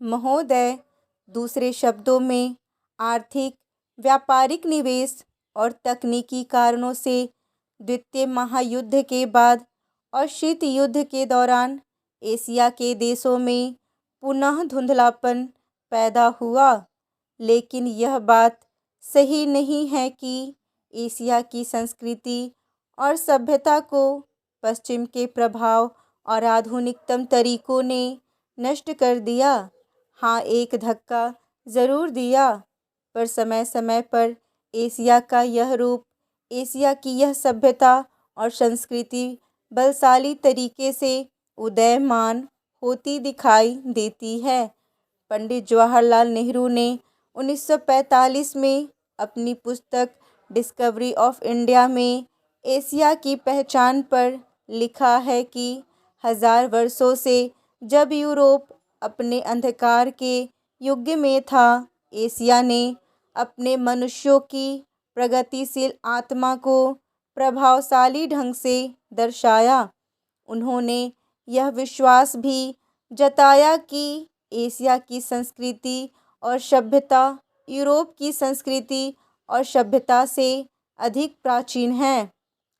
महोदय, दूसरे शब्दों में आर्थिक, व्यापारिक निवेश और तकनीकी कारणों से द्वितीय महायुद्ध के बाद और शीत युद्ध के दौरान एशिया के देशों में पुनः धुंधलापन पैदा हुआ। लेकिन यह बात सही नहीं है कि एशिया की संस्कृति और सभ्यता को पश्चिम के प्रभाव और आधुनिकतम तरीकों ने नष्ट कर दिया। हाँ, एक धक्का ज़रूर दिया, पर समय समय पर एशिया का यह रूप, एशिया की यह सभ्यता और संस्कृति बलशाली तरीके से उदयमान होती दिखाई देती है। पंडित जवाहरलाल नेहरू ने 1945 में अपनी पुस्तक डिस्कवरी ऑफ इंडिया में एशिया की पहचान पर लिखा है कि 1000 वर्षों से जब यूरोप अपने अंधकार के युग में था, एशिया ने अपने मनुष्यों की प्रगतिशील आत्मा को प्रभावशाली ढंग से दर्शाया। उन्होंने यह विश्वास भी जताया कि एशिया की संस्कृति और सभ्यता यूरोप की संस्कृति और सभ्यता से अधिक प्राचीन है।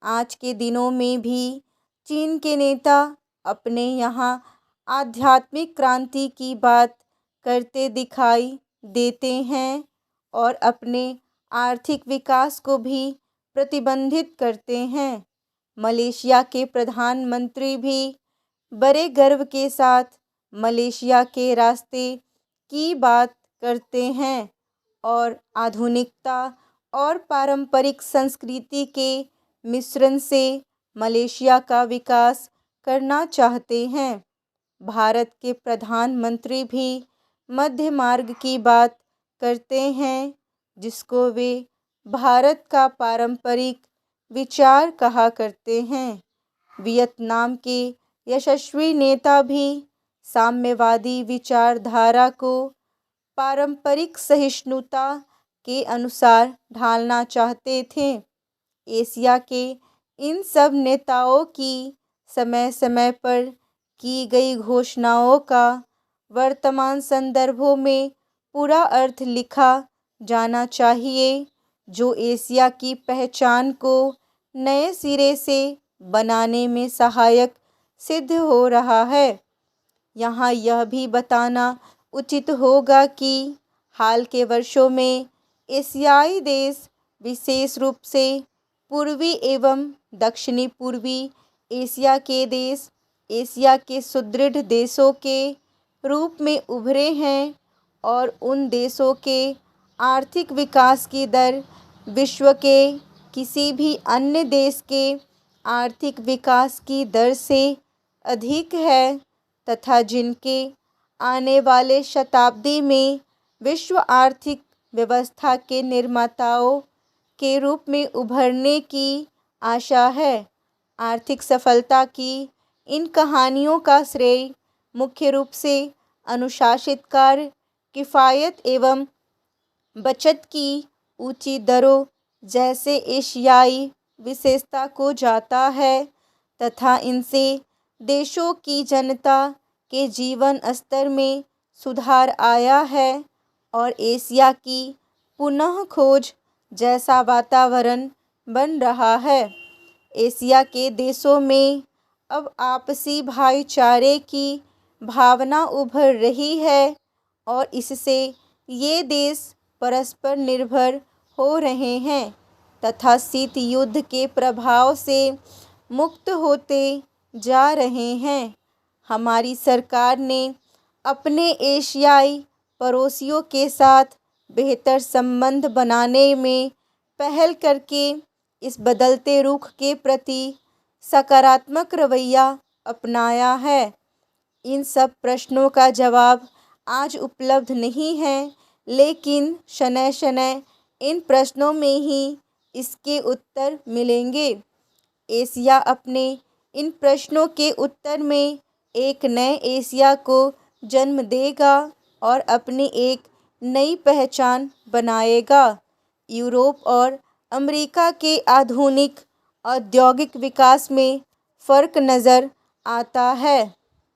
आज के दिनों में भी चीन के नेता अपने यहाँ आध्यात्मिक क्रांति की बात करते दिखाई देते हैं और अपने आर्थिक विकास को भी प्रतिबंधित करते हैं। मलेशिया के प्रधानमंत्री भी बड़े गर्व के साथ मलेशिया के रास्ते की बात करते हैं और आधुनिकता और पारंपरिक संस्कृति के मिश्रण से मलेशिया का विकास करना चाहते हैं। भारत के प्रधानमंत्री भी मध्य मार्ग की बात करते हैं, जिसको वे भारत का पारंपरिक विचार कहा करते हैं। वियतनाम के यशस्वी नेता भी साम्यवादी विचारधारा को पारंपरिक सहिष्णुता के अनुसार ढालना चाहते थे। एशिया के इन सब नेताओं की समय समय पर की गई घोषणाओं का वर्तमान संदर्भों में पूरा अर्थ लिखा जाना चाहिए, जो एशिया की पहचान को नए सिरे से बनाने में सहायक सिद्ध हो रहा है। यहाँ यह भी बताना उचित होगा कि हाल के वर्षों में एशियाई देश, विशेष रूप से पूर्वी एवं दक्षिणी पूर्वी एशिया के देश, एशिया के सुदृढ़ देशों के रूप में उभरे हैं और उन देशों के आर्थिक विकास की दर विश्व के किसी भी अन्य देश के आर्थिक विकास की दर से अधिक है तथा जिनके आने वाले शताब्दी में विश्व आर्थिक व्यवस्था के निर्माताओं के रूप में उभरने की आशा है। आर्थिक सफलता की इन कहानियों का श्रेय मुख्य रूप से अनुशासित कार्य, किफ़ायत एवं बचत की ऊंची दरों जैसे एशियाई विशेषता को जाता है तथा इनसे देशों की जनता के जीवन स्तर में सुधार आया है और एशिया की पुनः खोज जैसा वातावरण बन रहा है। एशिया के देशों में अब आपसी भाईचारे की भावना उभर रही है और इससे ये देश परस्पर निर्भर हो रहे हैं तथा शीत युद्ध के प्रभाव से मुक्त होते जा रहे हैं। हमारी सरकार ने अपने एशियाई पड़ोसियों के साथ बेहतर संबंध बनाने में पहल करके इस बदलते रुख के प्रति सकारात्मक रवैया अपनाया है। इन सब प्रश्नों का जवाब आज उपलब्ध नहीं है, लेकिन शनय शनय इन प्रश्नों में ही इसके उत्तर मिलेंगे। एशिया अपने इन प्रश्नों के उत्तर में एक नए एशिया को जन्म देगा और अपनी एक नई पहचान बनाएगा। यूरोप और अमेरिका के आधुनिक औद्योगिक विकास में फ़र्क नज़र आता है।